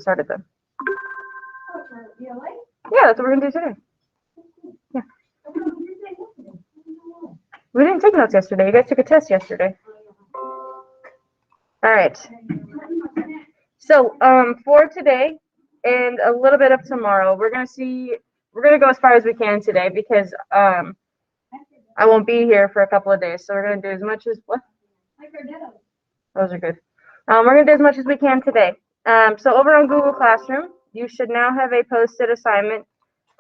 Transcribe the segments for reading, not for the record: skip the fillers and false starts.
Started them. Yeah, that's what we're gonna do today. Yeah. We didn't take notes yesterday. You guys took a test yesterday. All right. So for today and a little bit of tomorrow, we're gonna go as far as we can today because I won't be here for a couple of days. So we're gonna do as much as what? Those are good. We're gonna do as much as we can today. So over on Google Classroom, you should now have a posted assignment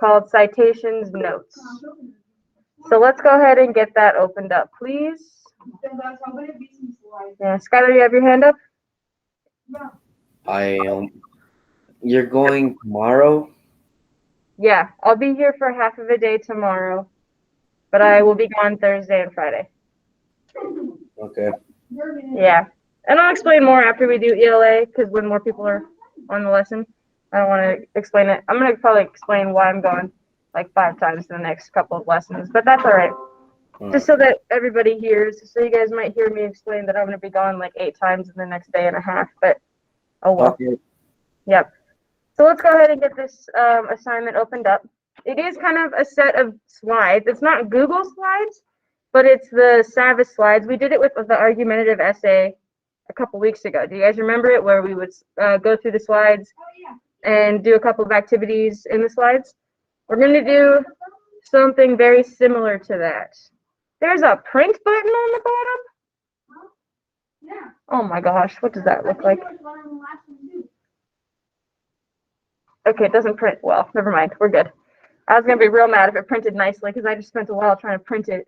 called Citations Notes. So let's go ahead and get that opened up, please. Yeah, Skylar, you have your hand up? You're going tomorrow? Yeah, I'll be here for half of a day tomorrow, but I will be gone Thursday and Friday. Okay. Yeah, and I'll explain more after we do ELA, because when more people are on the lesson, I don't want to explain it. I'm going to probably explain why I'm going like 5 times in the next couple of lessons, but that's all right. Just so that everybody hears. So you guys might hear me explain that I'm going to be gone like 8 times in the next day and a half, but oh well. Okay. Yep. So let's go ahead and get this assignment opened up. It is kind of a set of slides. It's not Google slides, but it's the Savvis slides. We did it with the argumentative essay a couple weeks ago. Do you guys remember it, where we would go through the slides and do a couple of activities in the slides? We're going to do something very similar to that. There's a print button on the bottom? Yeah. Oh my gosh, what does that look like? Okay, it doesn't print well. Never mind, we're good. I was going to be real mad if it printed nicely because I just spent a while trying to print it.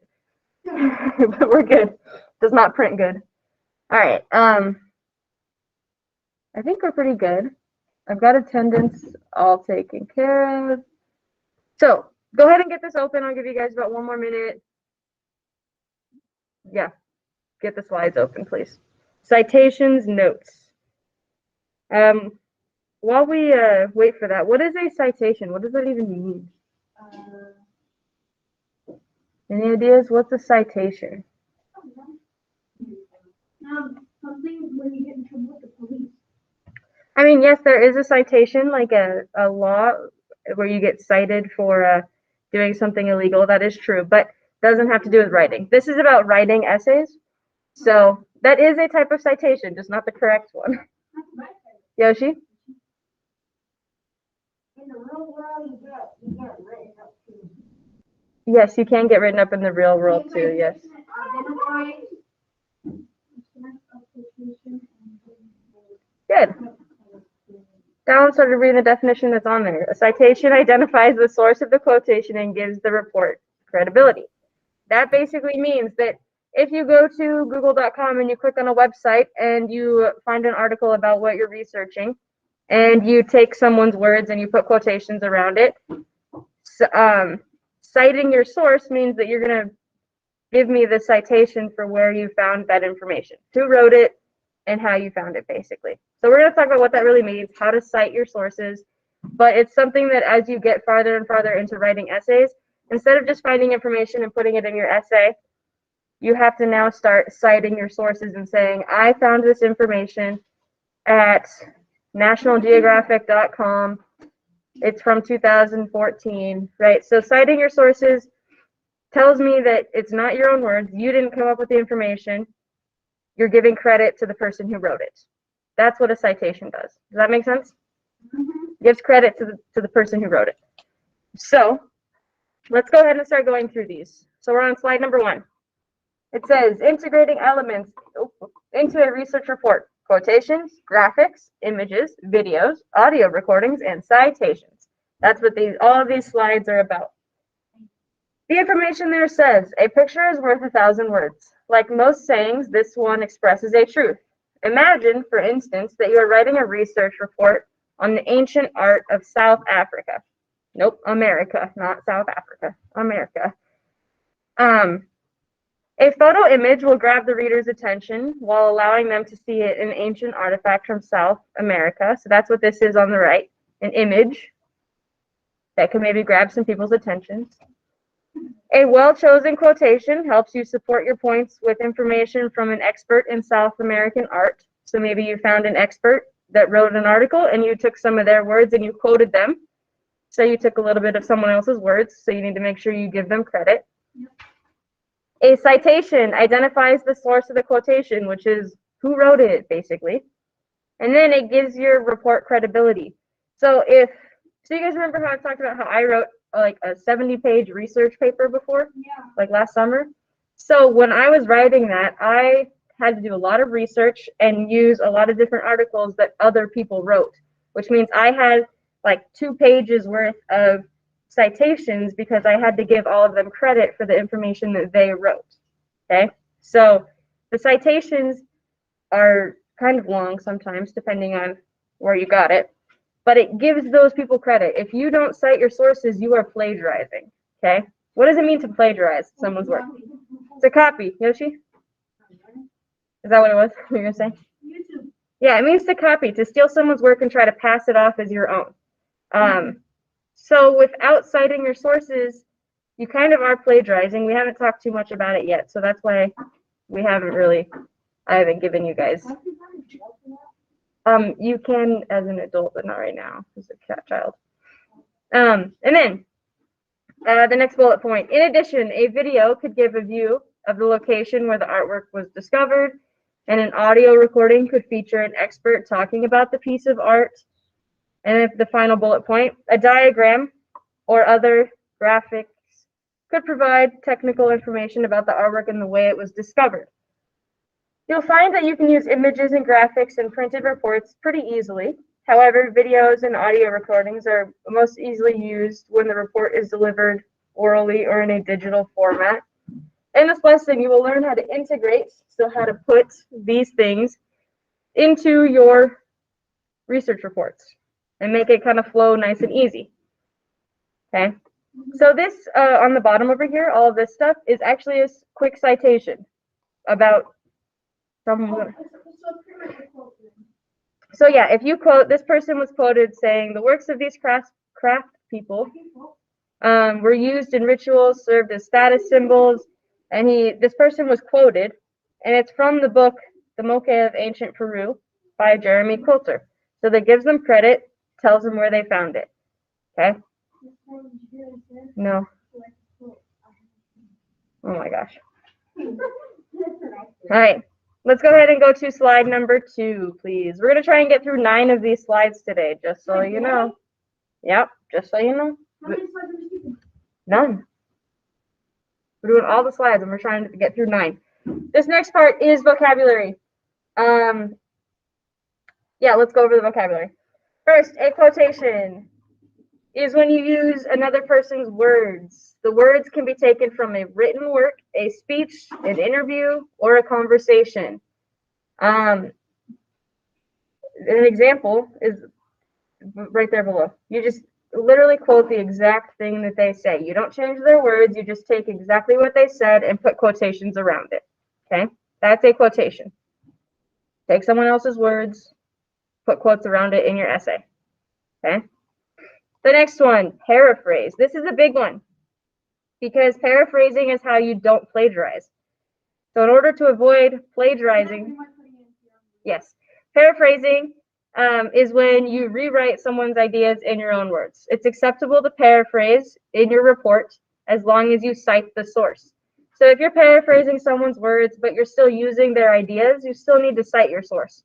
But we're good. Does not print good. All right. I think we're pretty good. I've got attendance all taken care of. So go ahead and get this open. I'll give you guys about 1 more minute. Yeah, get the slides open, please. Citations Notes. While we wait for that, what is a citation? What does that even mean? Any ideas? What's a citation? Something when you get in trouble with the police. I mean, yes, there is a citation, like a law where you get cited for doing something illegal. That is true, but doesn't have to do with writing. This is about writing essays. So that is a type of citation, just not the correct one. Yoshi? In the real world, you get written up too. Yes, you can get written up in the real world too, yes. Good. Now started reading the definition that's on there. A citation identifies the source of the quotation and gives the report credibility. That basically means that if you go to google.com and you click on a website and you find an article about what you're researching and you take someone's words and you put quotations around it, citing your source means that you're going to give me the citation for where you found that information, who wrote it, and how you found it, basically. So we're going to talk about what that really means, how to cite your sources, but it's something that as you get farther and farther into writing essays, instead of just finding information and putting it in your essay, you have to now start citing your sources and saying, I found this information at nationalgeographic.com. It's from 2014, right? So citing your sources tells me that it's not your own words. You didn't come up with the information. You're giving credit to the person who wrote it. That's what a citation does. Does that make sense? Mm-hmm. Gives credit to the person who wrote it. So let's go ahead and start going through these. So we're on slide number 1. It says integrating elements into a research report: quotations, graphics, images, videos, audio recordings, and citations. That's what all of these slides are about. The information there says, a picture is worth 1,000 words. Like most sayings, this one expresses a truth. Imagine, for instance, that you are writing a research report on the ancient art of South Africa. Nope, America, not South Africa, America. A photo image will grab the reader's attention while allowing them to see an ancient artifact from South America. So that's what this is on the right, an image that can maybe grab some people's attention. A well-chosen quotation helps you support your points with information from an expert in South American art. So maybe you found an expert that wrote an article and you took some of their words and you quoted them. So you took a little bit of someone else's words, so you need to make sure you give them credit. Yep. A citation identifies the source of the quotation, which is who wrote it, basically. And then it gives your report credibility. So you guys remember how I talked about how I wrote like a 70-page research paper before, Yeah. like last summer? So when I was writing that, I had to do a lot of research and use a lot of different articles that other people wrote, which means I had like 2 pages worth of citations because I had to give all of them credit for the information that they wrote. Okay, so the citations are kind of long sometimes, depending on where you got it, but it gives those people credit. If you don't cite your sources, you are plagiarizing. Okay, what does it mean to plagiarize someone's work? It's a copy. Yoshi? Is that what it was? What you were gonna say? YouTube. Yeah, it means to copy, to steal someone's work and try to pass it off as your own. So without citing your sources, you kind of are plagiarizing. We haven't talked too much about it yet, so that's why I haven't given you guys. Have you gone to jail for that? You can as an adult, but not right now as a child. And then the next bullet point. In addition, a video could give a view of the location where the artwork was discovered, and an audio recording could feature an expert talking about the piece of art. And if the final bullet point, a diagram or other graphics could provide technical information about the artwork and the way it was discovered. You'll find that you can use images and graphics in printed reports pretty easily. However, videos and audio recordings are most easily used when the report is delivered orally or in a digital format. In this lesson, you will learn how to integrate, so how to put these things into your research reports and make it kind of flow nice and easy. Okay, so this on the bottom over here, all of this stuff is actually a quick citation about someone. So yeah, if you quote, this person was quoted saying, the works of these craft people were used in rituals, served as status symbols, and this person was quoted, and it's from the book, The Moche of Ancient Peru by Jeremy Coulter. So that gives them credit, tells them where they found it. Okay? No. Oh my gosh. All right. Let's go ahead and go to slide number 2, please. We're going to try and get through 9 of these slides today, just so you know. Yep, just so you know. How many slides are you keeping? None. We're doing all the slides, and we're trying to get through 9. This next part is vocabulary. Yeah, let's go over the vocabulary. First, a quotation is when you use another person's words. The words can be taken from a written work, a speech, an interview, or a conversation. An example is right there below. You just literally quote the exact thing that they say. You don't change their words. You just take exactly what they said and put quotations around it. Okay? That's a quotation. Take someone else's words, put quotes around it in your essay. Okay? The next one, paraphrase. This is a big one because paraphrasing is how you don't plagiarize. So in order to avoid plagiarizing, yes, paraphrasing is when you rewrite someone's ideas in your own words. It's acceptable to paraphrase in your report as long as you cite the source. So if you're paraphrasing someone's words, but you're still using their ideas, you still need to cite your source.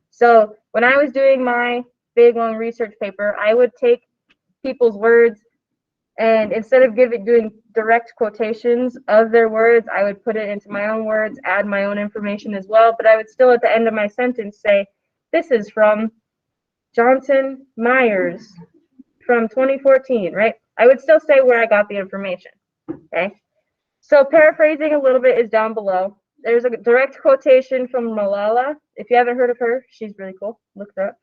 So when I was doing my big long research paper, I would take people's words, and instead of doing direct quotations of their words, I would put it into my own words, add my own information as well, but I would still at the end of my sentence say, this is from Johnson Myers from 2014, right? I would still say where I got the information, okay? So paraphrasing a little bit is down below. There's a direct quotation from Malala. If you haven't heard of her, she's really cool. Look her up.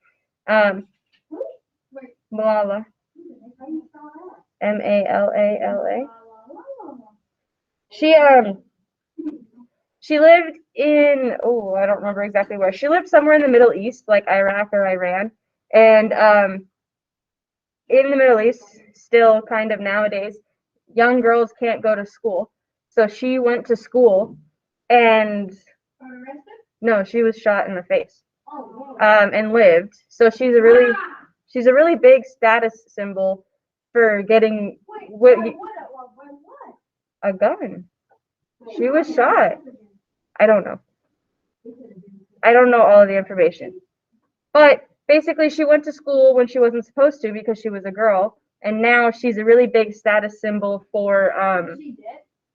Malala. Malala. She lived in, I don't remember exactly where. She lived somewhere in the Middle East, like Iraq or Iran. And in the Middle East, still kind of nowadays, young girls can't go to school. So she went to school and no, she was shot in the face. and lived. So she's a really big status symbol for getting a gun. She was shot. I don't know. I don't know all of the information. But basically, she went to school when she wasn't supposed to because she was a girl, and now she's a really big status symbol for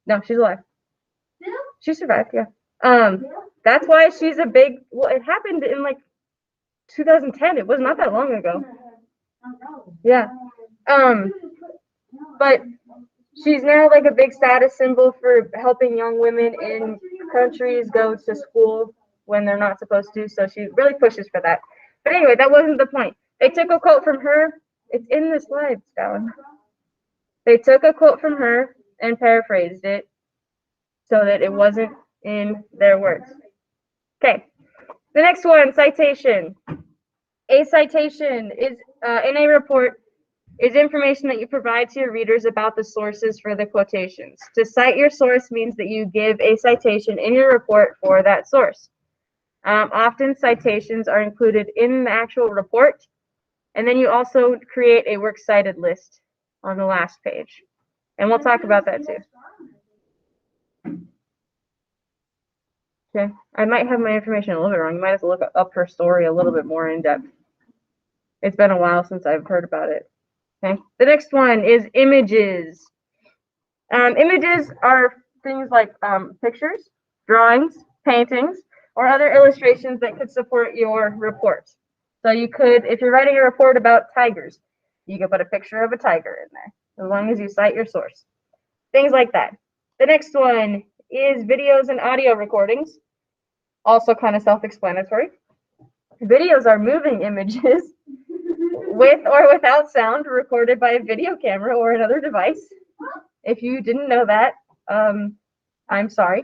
no, she's alive. She survived, yeah. That's why she's a big. Well, it happened in like 2010. It was not that long ago. Yeah. But she's now like a big status symbol for helping young women in countries go to school when they're not supposed to. So she really pushes for that. But anyway, that wasn't the point. They took a quote from her. It's in the slides, Fallon. They took a quote from her and paraphrased it so that it wasn't in their words. Okay. The next one, citation. A citation is in a report is information that you provide to your readers about the sources for the quotations. To cite your source means that you give a citation in your report for that source. Often citations are included in the actual report, and then you also create a works cited list on the last page. And we'll talk about that too. Okay, I might have my information a little bit wrong. You might have to look up her story a little bit more in depth. It's been a while since I've heard about it. Okay, the next one is images. Images are things like pictures, drawings, paintings, or other illustrations that could support your report. So you could, if you're writing a report about tigers, you could put a picture of a tiger in there, as long as you cite your source. Things like that. The next one is videos and audio recordings. Also kind of self-explanatory. Videos are moving images with or without sound recorded by a video camera or another device. If you didn't know that, I'm sorry.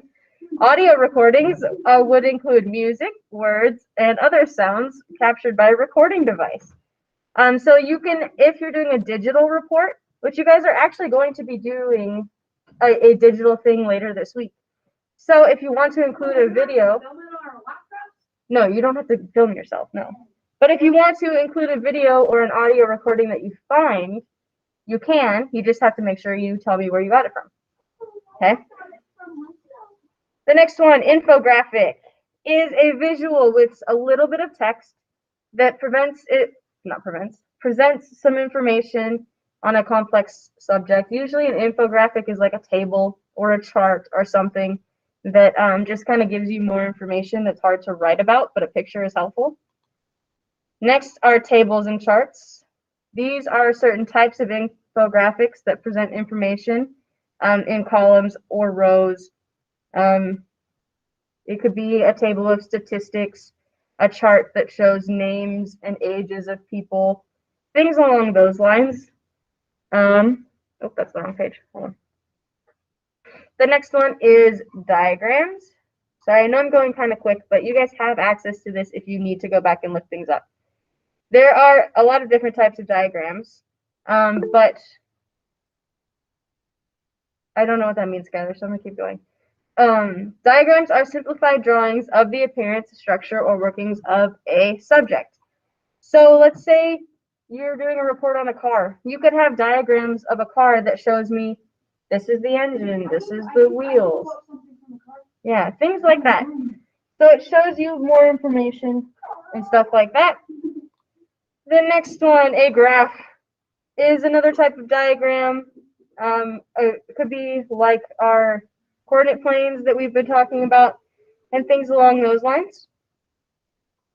Audio recordings would include music, words, and other sounds captured by a recording device. So you can, if you're doing a digital report, which you guys are actually going to be doing a digital thing later this week. So if you want to include a video, no, you don't have to film yourself, no. But if you want to include a video or an audio recording that you find, you can. You just have to make sure you tell me where you got it from. Okay? The next one, infographic, is a visual with a little bit of text that presents some information on a complex subject. Usually an infographic is like a table or a chart or something that just kind of gives you more information that's hard to write about, but a picture is helpful. Next are tables and charts. These are certain types of infographics that present information in columns or rows. It could be a table of statistics, a chart that shows names and ages of people, things along those lines. Oh, that's the wrong page. Hold on. The next one is diagrams. Sorry, I know I'm going kind of quick, but you guys have access to this if you need to go back and look things up. There are a lot of different types of diagrams, but I don't know what that means, Skylar, so I'm going to keep going. Diagrams are simplified drawings of the appearance, structure, or workings of a subject. So let's say you're doing a report on a car. You could have diagrams of a car that shows me this is the engine, this is the wheels. Yeah, things like that. So it shows you more information and stuff like that. The next one, a graph, is another type of diagram. It could be like our coordinate planes that we've been talking about and things along those lines.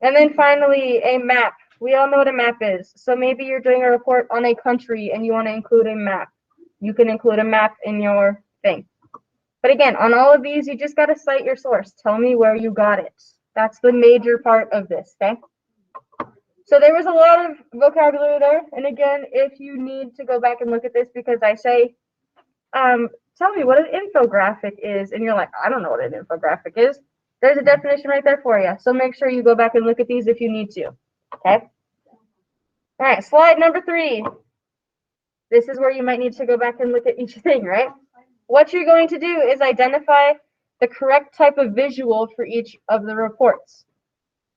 And then finally, a map. We all know what a map is. So maybe you're doing a report on a country and you want to include a map. You can include a map in your thing. But again, on all of these, you just got to cite your source. Tell me where you got it. That's the major part of this, okay? So there was a lot of vocabulary there. And again, if you need to go back and look at this because I say, tell me what an infographic is, and you're like, I don't know what an infographic is. There's a definition right there for you. So make sure you go back and look at these if you need to, okay? All right, slide number 3. This is where you might need to go back and look at each thing, right? What you're going to do is identify the correct type of visual for each of the reports.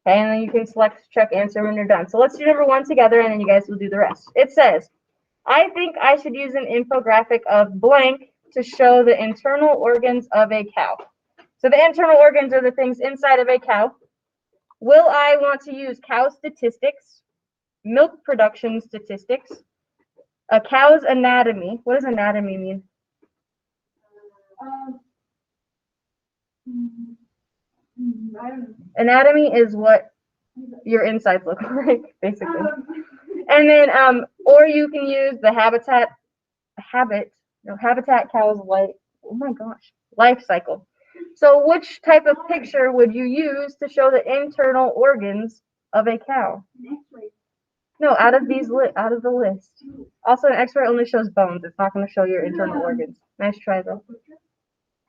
Okay, and then you can select, check, answer when you're done. So let's do number 1 together, and then you guys will do the rest. It says, I think I should use an infographic of blank to show the internal organs of a cow. So the internal organs are the things inside of a cow. Will I want to use cow statistics, milk production statistics, a cow's anatomy? What does anatomy mean? I don't know. Anatomy is what your insides look like, basically. And then, or you can use the habitat cow's life cycle. So which type of picture would you use to show the internal organs of a cow? No, out of the list. Also, an X-ray only shows bones. It's not going to show your internal organs. Nice try, though.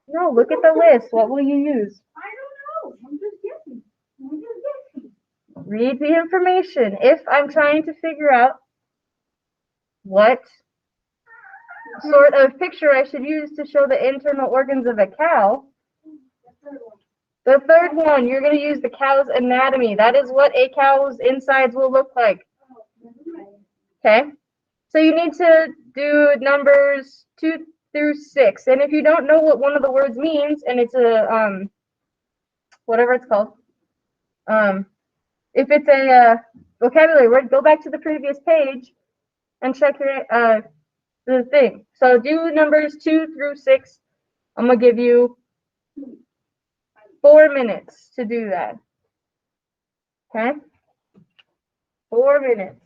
No, look at the list. What will you use? I don't know. I'm just guessing. Read the information. If I'm trying to figure out what sort of picture I should use to show the internal organs of a cow, the third one, you're going to use the cow's anatomy. That is what a cow's insides will look like. Okay? So you need to do numbers 2 through 6. And if you don't know what one of the words means, and it's a, whatever it's called, if it's a vocabulary word, go back to the previous page and check your, the thing. So do numbers 2 through 6. I'm going to give you 4 minutes to do that. Okay? 4 minutes.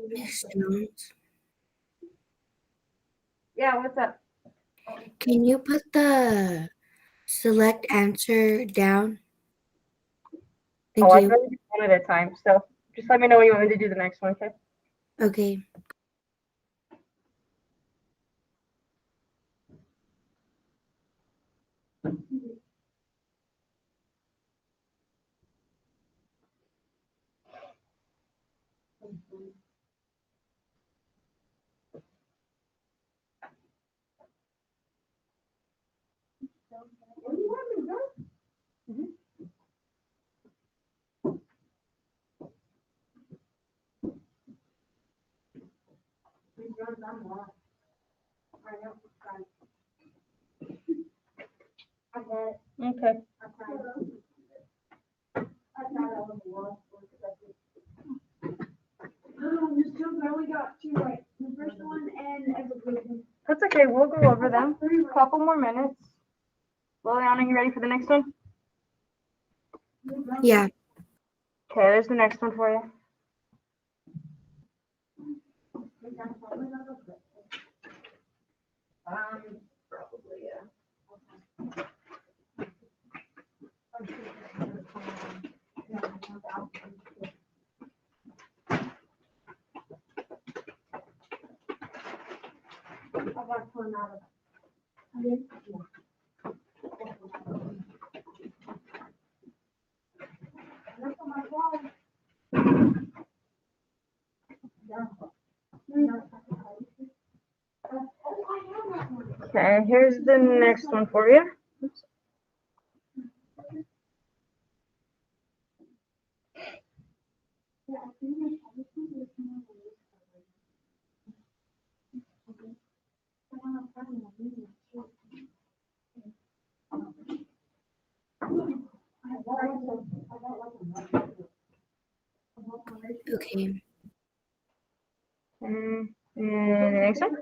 Miss Jones, Yeah, what's up? can you put the select answer down? Thank Oh, I you. can only do one at a time. So just let me know when you want me to do the next one, okay? Okay. Okay. Miss Jones, I only got 2 right. The first one and everything. That's okay. We'll go over them. A couple more minutes. Liliana, you ready for the next one? Yeah. Okay, there's the next one for you. Probably, yeah. Okay, here's the next one for you. Okay. And the next one.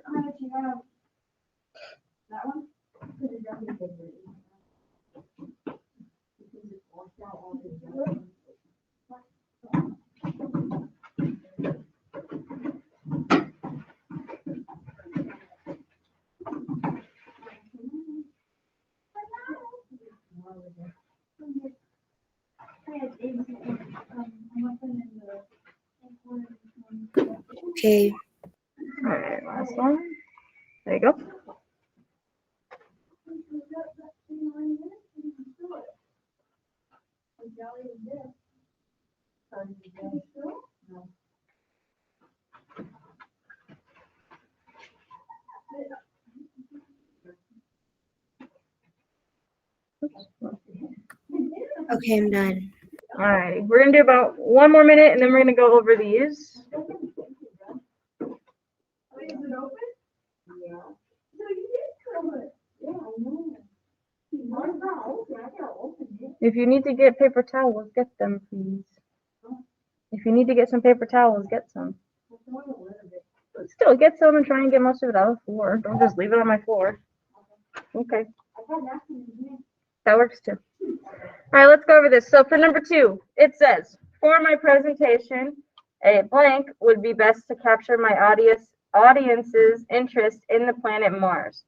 That one? Okay. All right, last one. There you go. Okay, I'm done. All right, we're gonna do about 1 more minute, and then we're gonna go over these. Is it open? Yeah. No, you did come it. Yeah, I know. Mine's not open. I gotta open it. If you need to get paper towels, get them, please. If you need to get some paper towels, get some. But still, get some and try and get most of it out of the floor. Don't just leave it on my floor. Okay, I've had napkins in here. that works too. All right, let's go over this. So for number 2, it says, for my presentation, a blank would be best to capture my audience's interest in the planet Mars.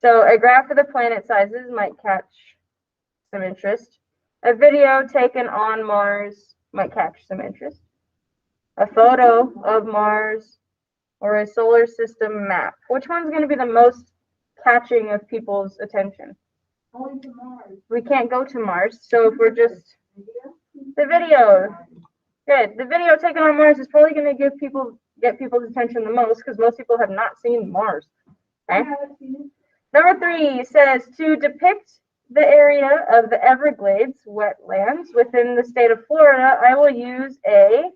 So a graph of the planet sizes might catch some interest. A video taken on Mars might catch some interest. A photo of Mars or a solar system map. Which one's going to be the most catching of people's attention? Going to Mars. We can't go to Mars, so if we're just the video. Good. The video taken on Mars is probably going to get people's attention the most because most people have not seen Mars. Okay. Number 3 says to depict the area of the Everglades wetlands within the state of Florida, I will use a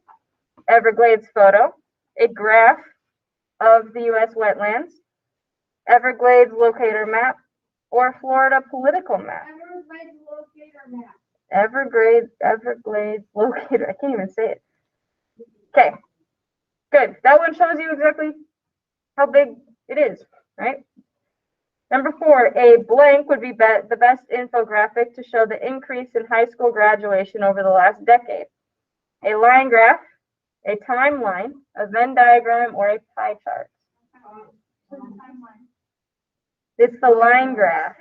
Everglades photo, a graph of the U.S. wetlands, Everglades locator map, or Florida political map. Everglades locator map. Everglades locator. I can't even say it. Okay, good. That one shows you exactly how big it is, right? Number 4, a blank would be the best infographic to show the increase in high school graduation over the last decade. A line graph, a timeline, a Venn diagram, or a pie chart. It's the line graph.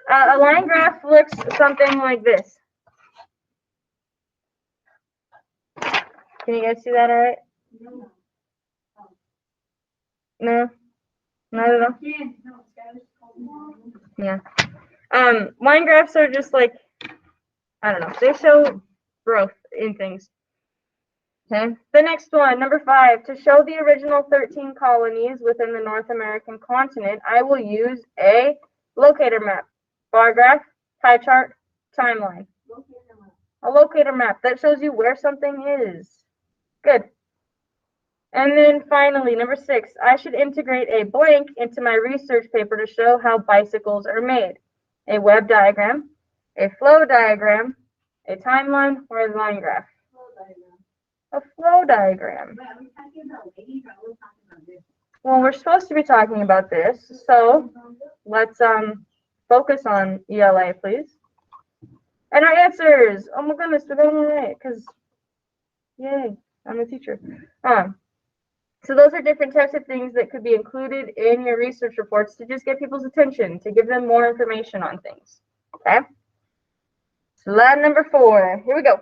A line graph looks something like this. Can you guys see that all right? No? Not at all? Yeah. Line graphs are just like, I don't know, they show growth in things. Okay. The next one, number 5, to show the original 13 colonies within the North American continent, I will use a locator map, bar graph, pie chart, timeline. A locator map that shows you where something is. Good. And then finally, number 6, I should integrate a blank into my research paper to show how bicycles are made. A web diagram, a flow diagram, a timeline, or a line graph. A flow diagram. Well, we're supposed to be talking about this, so let's focus on ELA, please. And our answers. Oh my goodness, we're going all right, because yay, I'm a teacher. So those are different types of things that could be included in your research reports to just get people's attention, to give them more information on things. Okay? Slide number 4. Here we go.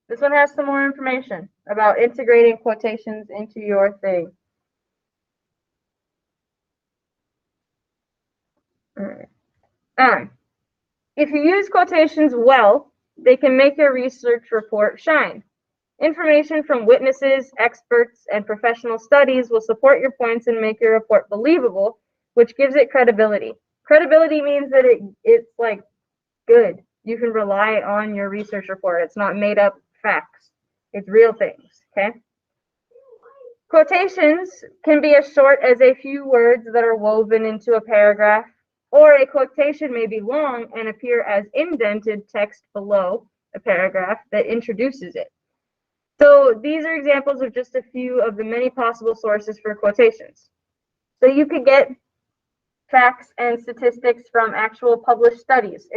This one has some more information about integrating quotations into your thing. All right. If you use quotations well, they can make your research report shine. Information from witnesses, experts, and professional studies will support your points and make your report believable, which gives it credibility. Credibility means that it's like good. You can rely on your research report. It's not made up facts. It's real things, okay? Quotations can be as short as a few words that are woven into a paragraph, or a quotation may be long and appear as indented text below a paragraph that introduces it. So these are examples of just a few of the many possible sources for quotations. So you could get facts and statistics from actual published studies.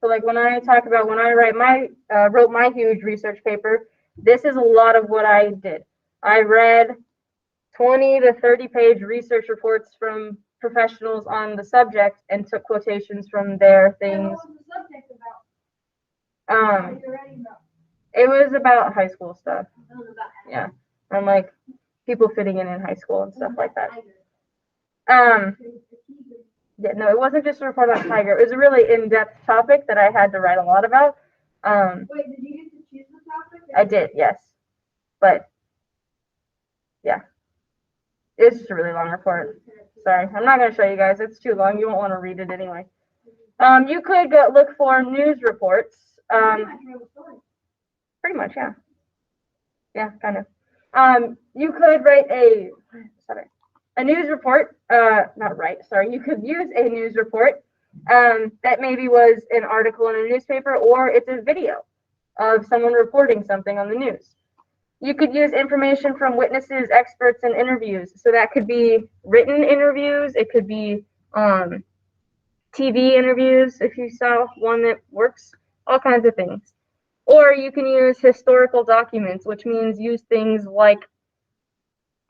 So like when I talk about when I wrote my huge research paper, this is a lot of what I did. I read 20 to 30 page research reports from professionals on the subject and took quotations from their things. What was the subject about? What you're writing about? It was about high school stuff. It was about Yeah. And like people fitting in high school and stuff like that. Yeah, no, it wasn't just a report about Tiger. It was a really in-depth topic that I had to write a lot about. Wait, did you get to choose the topic? I did, yes. But yeah. It's just a really long report. Sorry, I'm not going to show you guys. It's too long. You won't want to read it anyway. You could go look for news reports. Pretty much, yeah. Yeah, kind of. You could write a news report. You could use a news report that maybe was an article in a newspaper, or it's a video of someone reporting something on the news. You could use information from witnesses, experts, and interviews. So that could be written interviews. It could be TV interviews, if you saw one that works, all kinds of things. Or you can use historical documents, which means use things like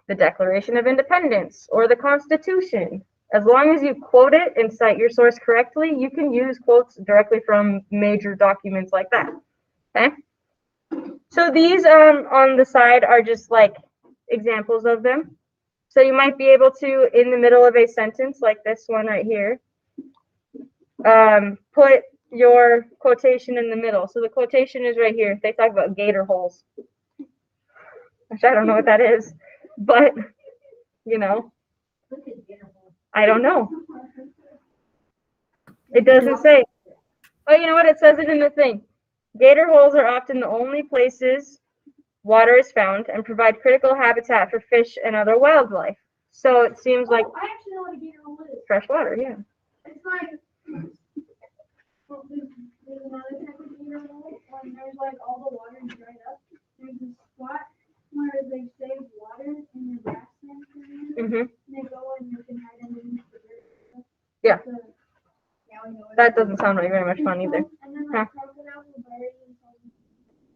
the Declaration of Independence or the Constitution. As long as you quote it and cite your source correctly, you can use quotes directly from major documents like that. Okay? So these on the side are just like examples of them. So you might be able to, in the middle of a sentence, like this one right here, put your quotation in the middle. So the quotation is right here. They talk about gator holes, which I don't know what that is, but you know, I don't know. It doesn't say. Oh, you know what? It says it in the thing. Gator holes are often the only places water is found and provide critical habitat for fish and other wildlife. So it seems like I actually know what a gator hole is. fresh water, yeah. It's like, well, there's another type of gator hole when there's like all the water is dried up. There's a spot where they save water in the grassland area. And they go and you can hide underneath the dirt. Yeah. Yeah, we know what That it doesn't is. sound like very much fun either. And then Huh. like crocodiles will bury themselves in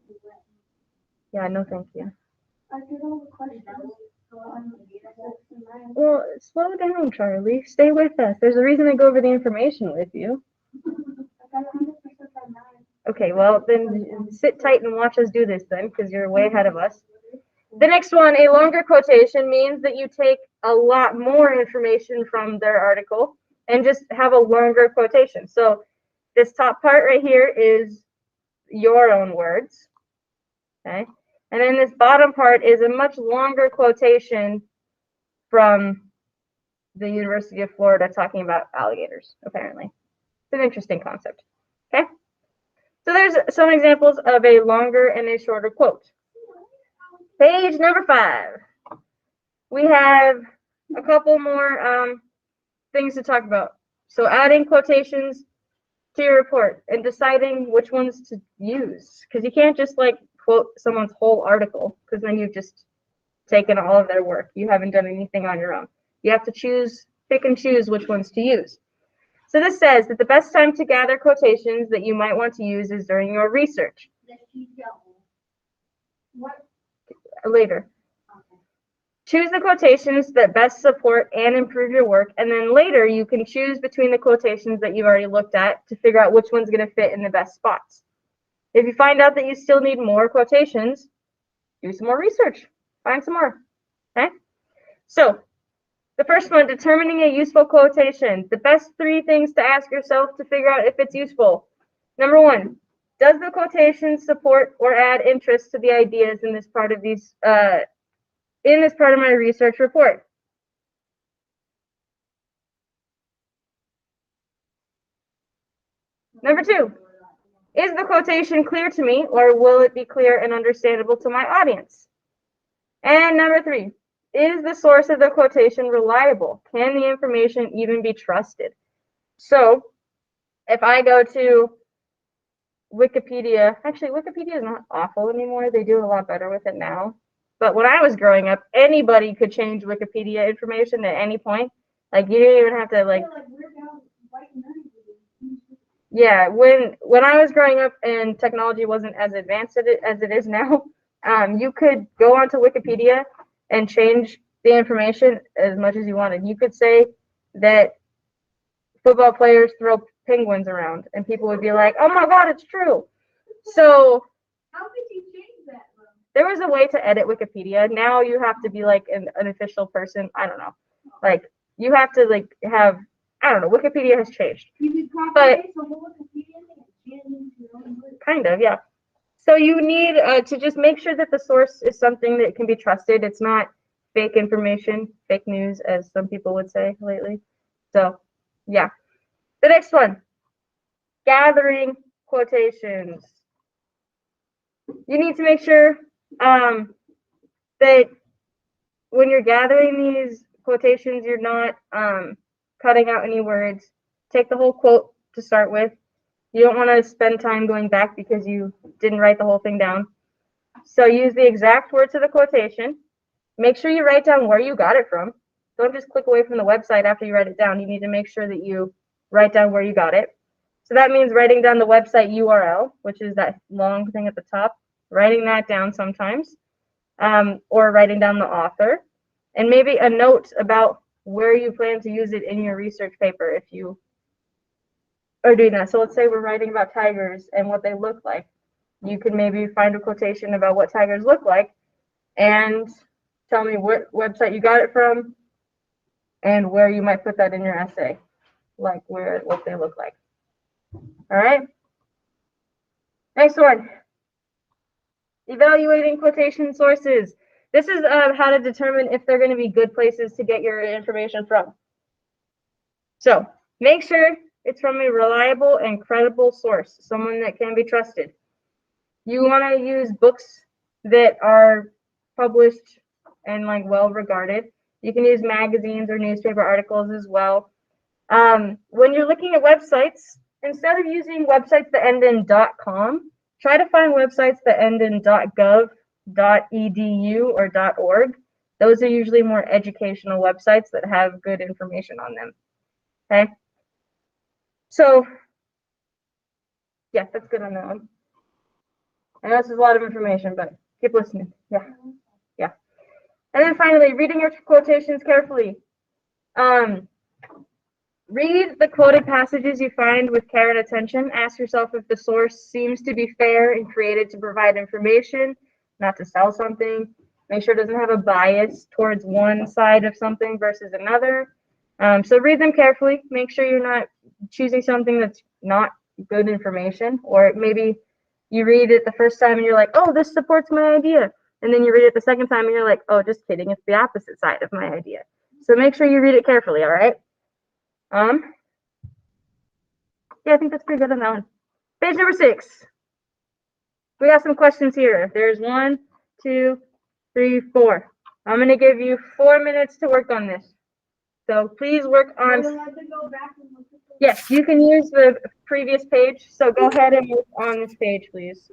the wet. Yeah, no thank you. I did all the questions. Well, slow down, Charlie. Stay with us. There's a reason I go over the information with you. Okay, well, then sit tight and watch us do this then, because you're way ahead of us. The next one, a longer quotation, means that you take a lot more information from their article and just have a longer quotation. So this top part right here is your own words, okay? And then this bottom part is a much longer quotation from the University of Florida talking about alligators, apparently. It's an interesting concept, okay? So there's some examples of a longer and a shorter quote. Page number 5. We have a couple more things to talk about. So adding quotations to your report and deciding which ones to use, because you can't just like quote someone's whole article, because then you've just taken all of their work. You haven't done anything on your own. You have to pick and choose which ones to use. So this says that the best time to gather quotations that you might want to use is during your research. What? Later. Choose the quotations that best support and improve your work, and then later you can choose between the quotations that you've already looked at to figure out which one's going to fit in the best spots. If you find out that you still need more quotations, do some more research. Find some more. Okay? So, the first one, determining a useful quotation. The best 3 things to ask yourself to figure out if it's useful. Number 1, does the quotation support or add interest to the ideas in this part of my research report? Number 2, is the quotation clear to me, or will it be clear and understandable to my audience? And number 3, is the source of the quotation reliable? Can the information even be trusted? So, if I go to Wikipedia, actually Wikipedia is not awful anymore. They do a lot better with it now. But when I was growing up, anybody could change Wikipedia information at any point. Like you didn't even have to like. Yeah, when I was growing up and technology wasn't as advanced as it is now, you could go onto Wikipedia and change the information as much as you wanted. You could say that football players throw penguins around, and people would be like, "Oh my God, it's true." So How could you change that, though? there was a way to edit Wikipedia. Now you have to be like an official person. I don't know. Like you have to like have. I don't know. Wikipedia has changed. You could copy But- paste the whole Wikipedia thing and change it into your own words. Kind of, yeah. So you need to just make sure that the source is something that can be trusted. It's not fake information, fake news, as some people would say lately. So, yeah. The next one, gathering quotations. You need to make sure that when you're gathering these quotations, you're not cutting out any words. Take the whole quote to start with. You don't want to spend time going back because you didn't write the whole thing down. So use the exact words of the quotation. Make sure you write down where you got it from. Don't just click away from the website after you write it down. You need to make sure that you write down where you got it. So that means writing down the website URL, which is that long thing at the top, writing that down sometimes, or writing down the author, and maybe a note about where you plan to use it in your research paper if you are doing that. So let's say we're writing about tigers and what they look like. You can maybe find a quotation about what tigers look like and tell me what website you got it from and where you might put that in your essay, like what they look like. All right. Next one. Evaluating quotation sources. This is how to determine if they're going to be good places to get your information from. So make sure it's from a reliable and credible source, someone that can be trusted. You want to use books that are published and like well regarded. You can use magazines or newspaper articles as well. When you're looking at websites, instead of using websites that end in .com, try to find websites that end in .gov, .edu, or .org. Those are usually more educational websites that have good information on them. Okay? So, yeah, that's good on that one. I know this is a lot of information, but keep listening. Yeah. Yeah. And then finally, reading your quotations carefully. Read the quoted passages you find with care and attention. Ask yourself if the source seems to be fair and created to provide information, not to sell something. Make sure it doesn't have a bias towards one side of something versus another. So read them carefully. Make sure you're not choosing something that's not good information, or maybe you read it the first time and you're like, oh, this supports my idea. And then you read it the second time and you're like, oh, just kidding. It's the opposite side of my idea. So make sure you read it carefully, all right? Yeah, I think that's pretty good on that one. Page number 6. We got some questions here. There's 1, 2, 3, 4. I'm going to give you 4 minutes to work on this. So please work on. Yes, you can use the previous page. So go ahead and work on this page, please.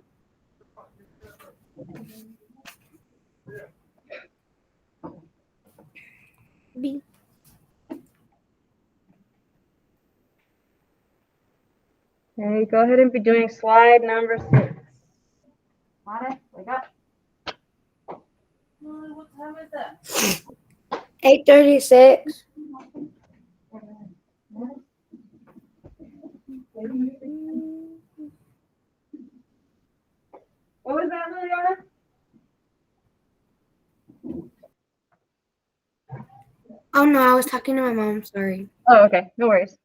B. Okay, go ahead and be doing slide number 6. Mata, wake up. What time is that? 8:36. What was that, Liliana? Oh no, I was talking to my mom. Sorry. Oh, okay. No worries.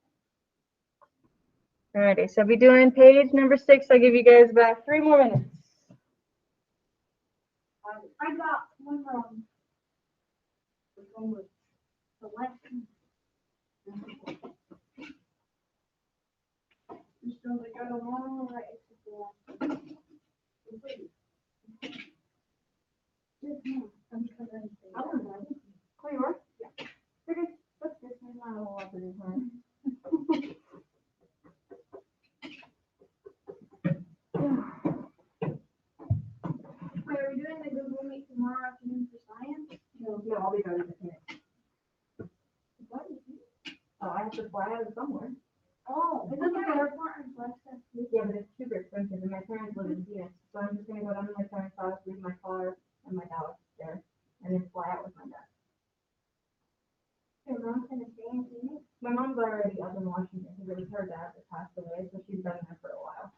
Alrighty, so be doing page number 6. I'll give you guys about 3 more minutes. I got one wrong. Which one was selection? Just don't I got a wrong or right? It's the last one. Just now, I'm covering things. I don't know. Oh, you are? Yeah. Okay, that's good. I'm not a whole lot to do, huh? Wait, are we doing the Google Meet tomorrow afternoon for science? No, I'll be done in a minute. What is it? Oh, I have to fly out of somewhere. Oh, it's like our apartment last time. Yeah, but it's super expensive, and my parents live in Phoenix, so I'm just gonna go down to my parents' house, leave my car and my house there, and then fly out with my dad. Your mom's gonna stay in Phoenix? My mom's already up in Washington because it was her dad that passed away, so she's been there for a while.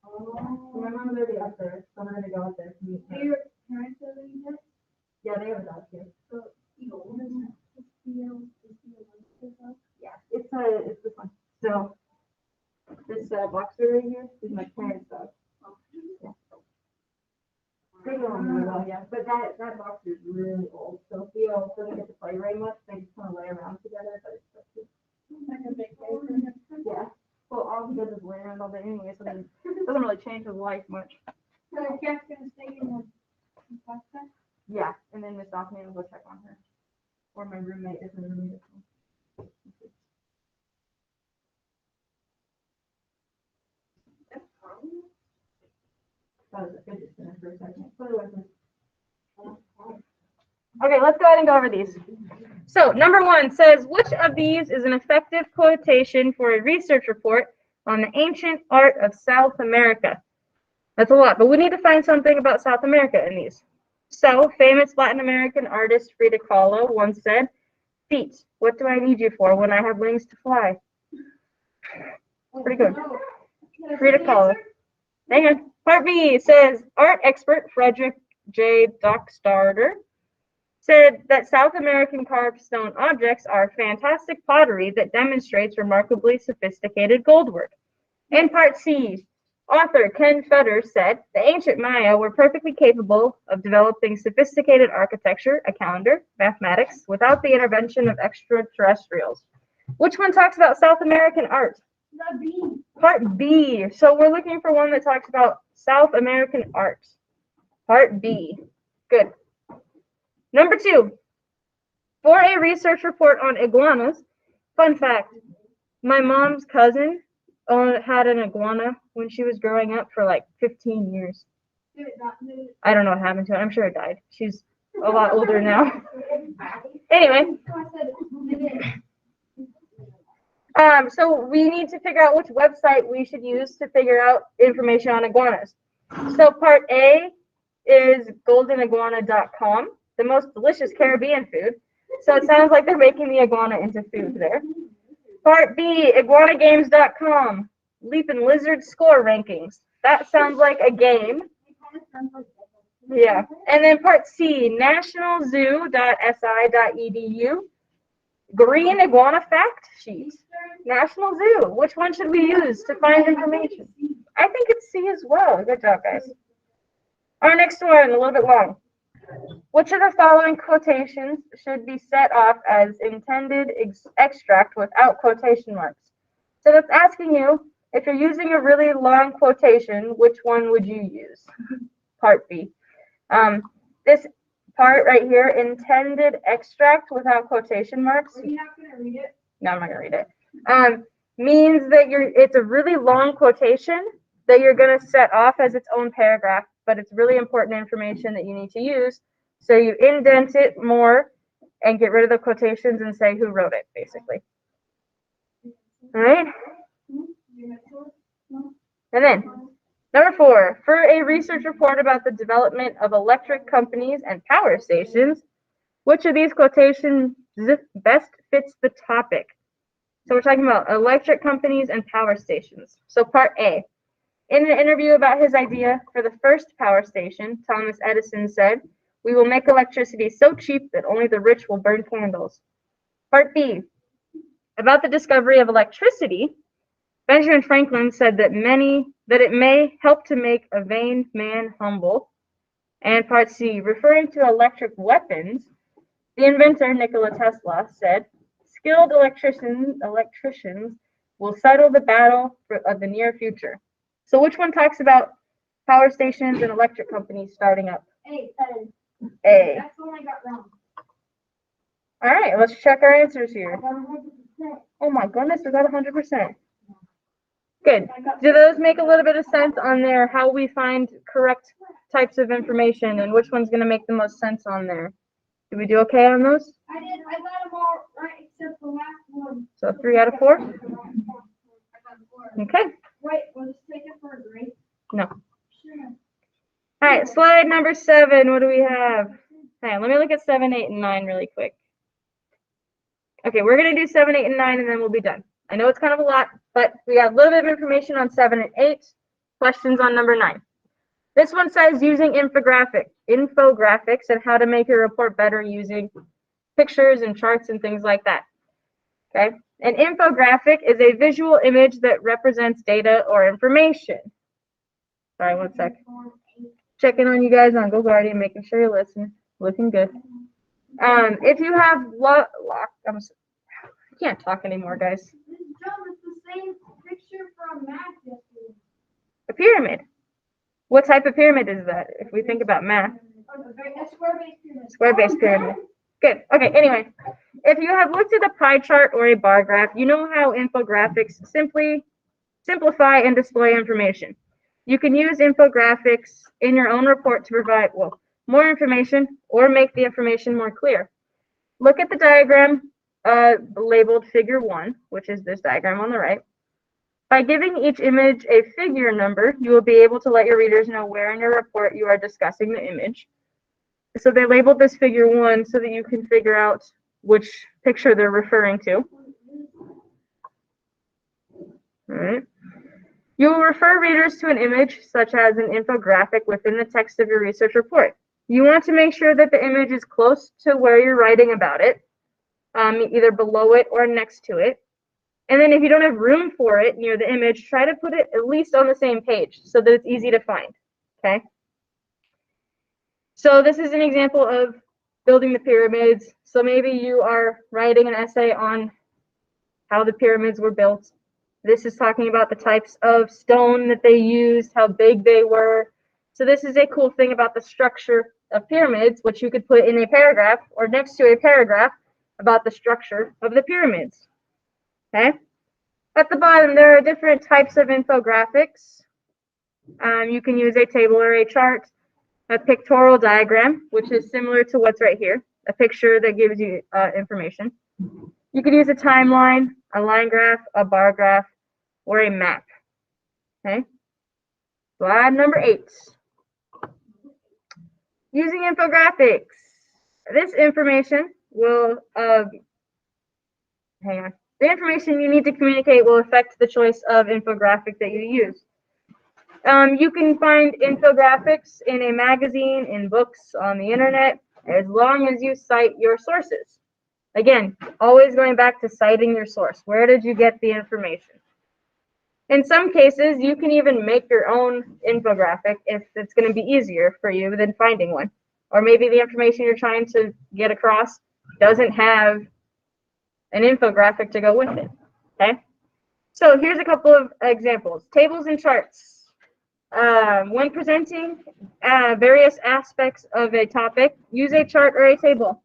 So my mom's already up there, so I'm gonna go up there to meet Do her. your parents live in Phoenix? Yeah, they have a dog here. So, you know, what is that? Yeah, it's this one. So this boxer right here is my parents' dog. Yeah. They don't really well, yeah. But that box is really old, so Theo doesn't get to play very much. They just kind of lay around together, but it's so cute. Yeah. Well, all he does is lay around all day anyway, so then it doesn't really change his life much. So Jeff's gonna stay in the pasta? Yeah, and then Miss Daphne will go check on her. Or my roommate if my roommate is home. That was a fidget spinner for a second. What was this? Okay, let's go ahead and go over these. So, number 1 says, which of these is an effective quotation for a research report on the ancient art of South America? That's a lot, but we need to find something about South America in these. So, famous Latin American artist Frida Kahlo once said, feet, what do I need you for when I have wings to fly? Pretty good. Frida Kahlo. Hang on. Part B says, art expert Frederick J. Dockstarter said that South American carved stone objects are fantastic pottery that demonstrates remarkably sophisticated goldwork. And part C, author Ken Fetter said the ancient Maya were perfectly capable of developing sophisticated architecture, a calendar, mathematics, without the intervention of extraterrestrials. Which one talks about South American art? The bean. Part B. So we're looking for one that talks about South American art. Part B. Good. Number 2. For a research report on iguanas, fun fact, my mom's cousin had an iguana when she was growing up for like 15 years. I don't know what happened to it. I'm sure it died. She's a lot older now. Anyway. So we need to figure out which website we should use to figure out information on iguanas. So part A is goldeniguana.com, the most delicious Caribbean food. So it sounds like they're making the iguana into food there. Part B, iguanagames.com, leaping lizard score rankings. That sounds like a game. Yeah. And then part C, nationalzoo.si.edu, green iguana fact sheet. National Zoo. Which one should we use to find information? I think it's C as well. Good job, guys. Our next one, a little bit long. Which of the following quotations should be set off as intended extract without quotation marks? So that's asking you, if you're using a really long quotation, which one would you use? Part B. This part right here, intended extract without quotation marks. Are you not gonna read it? No, I'm not gonna read it. Means that it's a really long quotation that you're gonna set off as its own paragraph, but it's really important information that you need to use. So you indent it more and get rid of the quotations and say who wrote it, basically. All right. And then number 4, for a research report about the development of electric companies and power stations, which of these quotations best fits the topic? So we're talking about electric companies and power stations. So part A, in an interview about his idea for the first power station, Thomas Edison said, "We will make electricity so cheap that only the rich will burn candles." Part B, about the discovery of electricity, Benjamin Franklin said that it may help to make a vain man humble. And part C, referring to electric weapons, the inventor Nikola Tesla said, "Skilled electricians will settle the battle of the near future." So which one talks about power stations and electric companies starting up? A. A. That's the one I got wrong. All right, let's check our answers here. I got 100%. Oh my goodness, we got 100%. Good. Do those make a little bit of sense on there, how we find correct types of information and which one's going to make the most sense on there? Did we do okay on those? I did. I got them all right except the last one. So 3 out of 4? I got 4. Okay. Wait, was it taken for a grade? No. Sure. All right, slide number 7. What do we have? Hang on, let me look at 7, 8, and 9 really quick. Okay, we're going to do 7, 8, and 9, and then we'll be done. I know it's kind of a lot, but we got a little bit of information on 7 and 8. Questions on number 9. This one says using infographics and how to make your report better using pictures and charts and things like that. Okay, an infographic is a visual image that represents data or information. Sorry, one sec. checking on you guys on Go Guardian, making sure you're listening. Looking good. If you have I can't talk anymore, guys. This Joe is the same picture from math yesterday. A pyramid. What type of pyramid is that? If we think about math. A square-based pyramid. Square-based pyramid. Good. Okay, anyway. If you have looked at a pie chart or a bar graph, you know how infographics simply simplify and display information. You can use infographics in your own report to provide, well, more information or make the information more clear. Look at the diagram labeled figure 1, which is this diagram on the right. By giving each image a figure number, you will be able to let your readers know where in your report you are discussing the image. So they labeled this figure 1 so that you can figure out which picture they're referring to. All right. You will refer readers to an image such as an infographic within the text of your research report. You want to make sure that the image is close to where you're writing about it, either below it or next to it. And then if you don't have room for it near the image, try to put it at least on the same page so that it's easy to find, okay? So this is an example of building the pyramids. So maybe you are writing an essay on how the pyramids were built. This is talking about the types of stone that they used, how big they were. So this is a cool thing about the structure of pyramids, which you could put in a paragraph or next to a paragraph about the structure of the pyramids. Okay. At the bottom, there are different types of infographics. You can use a table or a chart, a pictorial diagram, which is similar to what's right here, a picture that gives you information. You could use a timeline, a line graph, a bar graph, or a map. Okay. Slide number 8. Using infographics. This information will, hang on. The information you need to communicate will affect the choice of infographic that you use. You can find infographics in a magazine, in books, on the internet, as long as you cite your sources. Again, always going back to citing your source. Where did you get the information? In some cases, you can even make your own infographic if it's going to be easier for you than finding one. Or maybe the information you're trying to get across doesn't have an infographic to go with it, okay? So here's a couple of examples. Tables and charts. When presenting various aspects of a topic, use a chart or a table.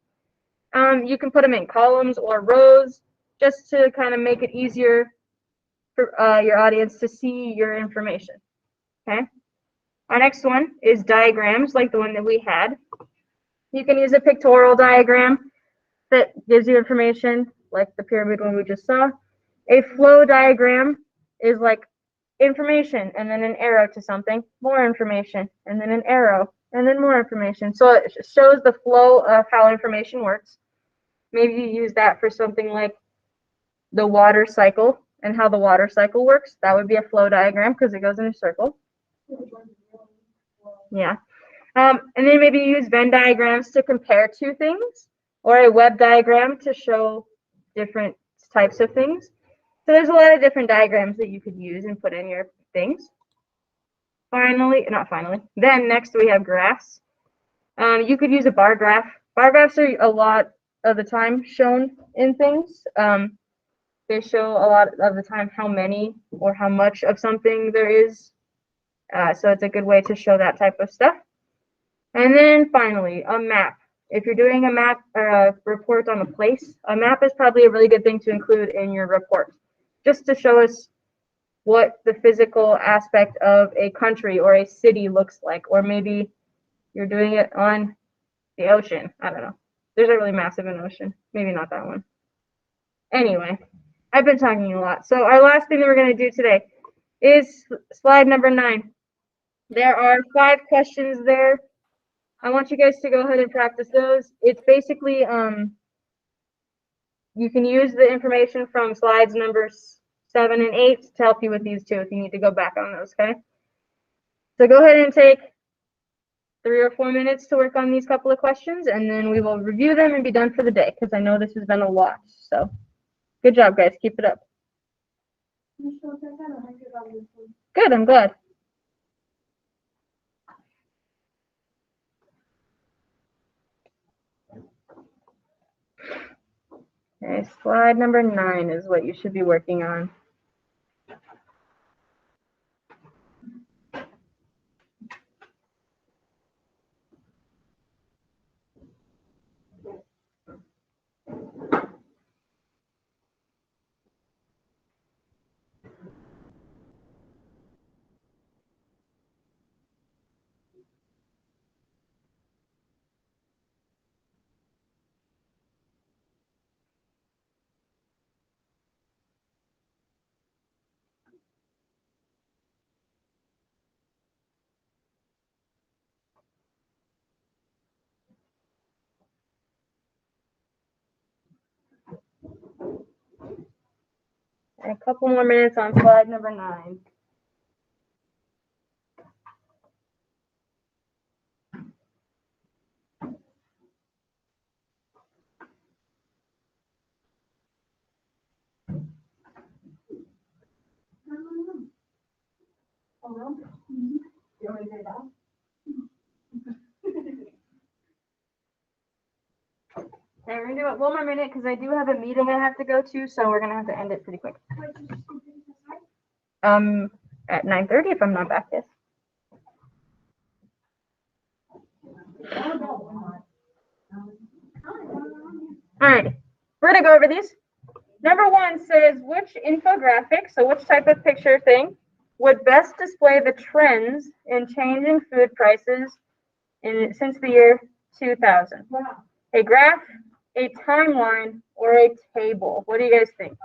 You can put them in columns or rows just to kind of make it easier for your audience to see your information, okay? Our next one is diagrams, like the one that we had. You can use a pictorial diagram that gives you information, like the pyramid one we just saw. A flow diagram is like information and then an arrow to something, more information, and then an arrow, and then more information. So it shows the flow of how information works. Maybe you use that for something like the water cycle and how the water cycle works. That would be a flow diagram because it goes in a circle. Yeah. And then maybe use Venn diagrams to compare two things, or a web diagram to show different types of things. So there's a lot of different diagrams that you could use and put in your things. Then next we have graphs. You could use a bar graph. Bar graphs are a lot of the time shown in things. They show a lot of the time how many or how much of something there is. So it's a good way to show that type of stuff. And then finally, a map. If you're doing a map or a report on a place, a map is probably a really good thing to include in your report, just to show us what the physical aspect of a country or a city looks like, or maybe you're doing it on the ocean. I don't know. There's a really massive ocean. Maybe not that one. Anyway, I've been talking a lot. So our last thing that we're going to do today is slide number 9. There are 5 questions there. I want you guys to go ahead and practice those. It's basically, you can use the information from slides numbers 7 and 8 to help you with these 2 if you need to go back on those, okay? So go ahead and take 3 or 4 minutes to work on these couple of questions, and then we will review them and be done for the day, because I know this has been a lot. So good job, guys. Keep it up. Good, I'm glad. Okay, slide number 9 is what you should be working on. And a couple more minutes on slide number 9. Okay, we're gonna do it one more minute because I do have a meeting I have to go to, so we're gonna have to end it pretty quick. At 9:30 if I'm not back yet. Alright, we're gonna go over these. Number 1 says which infographic, so which type of picture thing, would best display the trends in changing food prices since the year 2000. A graph, a timeline, or a table. What do you guys think?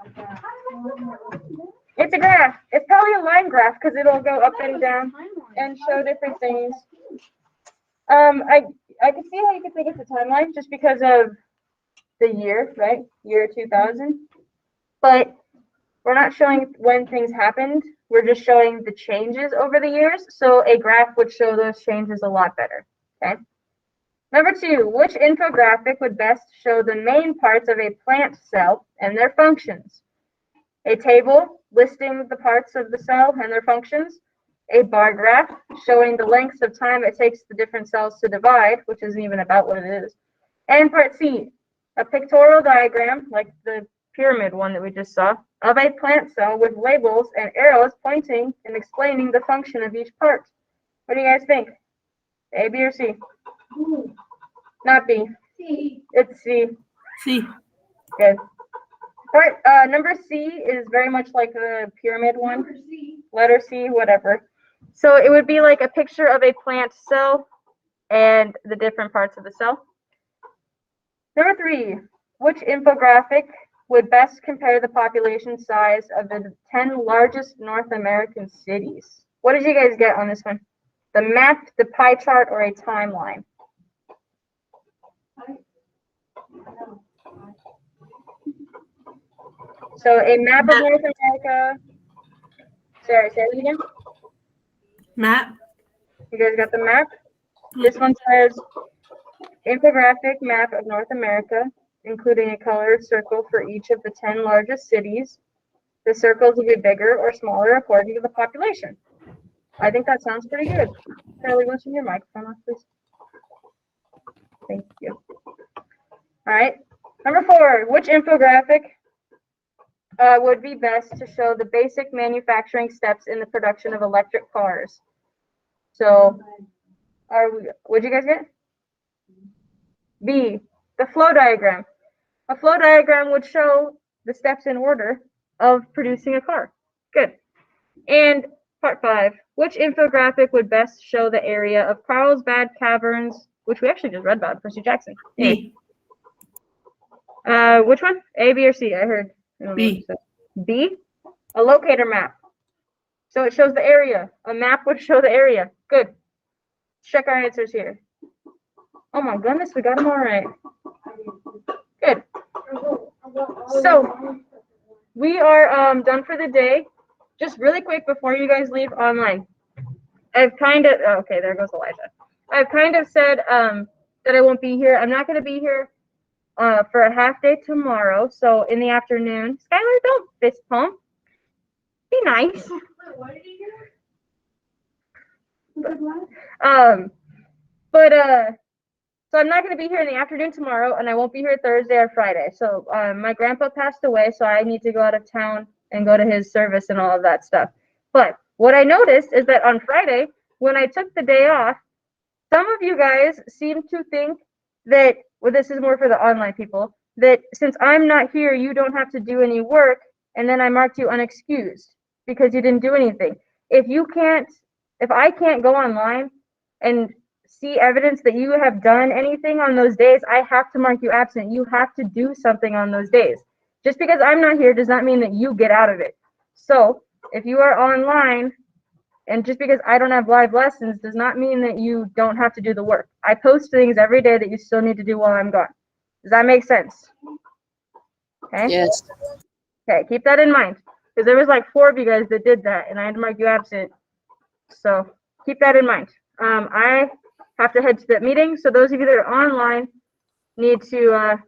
It's a graph. It's probably a line graph because it'll go up and down and show different things. I can see how you could think it's a timeline just because of the year, right? Year 2000. But we're not showing when things happened. We're just showing the changes over the years. So a graph would show those changes a lot better. Okay. Number 2, which infographic would best show the main parts of a plant cell and their functions? A table listing the parts of the cell and their functions. A bar graph showing the lengths of time it takes the different cells to divide, which isn't even about what it is. And part C, a pictorial diagram, like the pyramid one that we just saw, of a plant cell with labels and arrows pointing and explaining the function of each part. What do you guys think? A, B, or C? Not B. C. It's C. C. Good. Part number C is very much like the pyramid one. Number C. Letter C, whatever. So it would be like a picture of a plant cell and the different parts of the cell. Number 3, which infographic would best compare the population size of the 10 largest North American cities? What did you guys get on this one? The map, the pie chart, or a timeline? So a map of North America. Sorry, say it again. Map. You guys got the map? This one says infographic map of North America, including a colored circle for each of the 10 largest cities. The circles will be bigger or smaller according to the population. I think that sounds pretty good. Charlie, what's in your microphone off, please? Thank you. All right. Number 4, which infographic would be best to show the basic manufacturing steps in the production of electric cars? So, what'd you guys get? B, the flow diagram. A flow diagram would show the steps in order of producing a car. Good. And part 5, which infographic would best show the area of Carlsbad Caverns, which we actually just read about, Percy Jackson? B. Which one? A, B, or C? I heard. B. B? A locator map. So it shows the area. A map would show the area. Good. Check our answers here. Oh my goodness, we got them all right. Good. So we are done for the day. Just really quick before you guys leave online. I've kind of, okay, there goes Elijah. I've kind of said that I won't be here. I'm not going to be here for a half day tomorrow. So in the afternoon, Skylar, don't fist pump. Be nice. Wait, what did you do? So I'm not going to be here in the afternoon tomorrow, and I won't be here Thursday or Friday. So my grandpa passed away, so I need to go out of town and go to his service and all of that stuff. But what I noticed is that on Friday, when I took the day off, some of you guys seem to think that, well, this is more for the online people, that since I'm not here, you don't have to do any work, and then I marked you unexcused because you didn't do anything. If I can't go online and see evidence that you have done anything on those days, I have to mark you absent. You have to do something on those days. Just because I'm not here does not mean that you get out of it. So if you are online, and just because I don't have live lessons does not mean that you don't have to do the work. I post things every day that you still need to do while I'm gone. Does that make sense? Okay? Yes. Okay, keep that in mind. Because there was like 4 of you guys that did that, and I had to mark you absent. So keep that in mind. I have to head to that meeting, so those of you that are online need to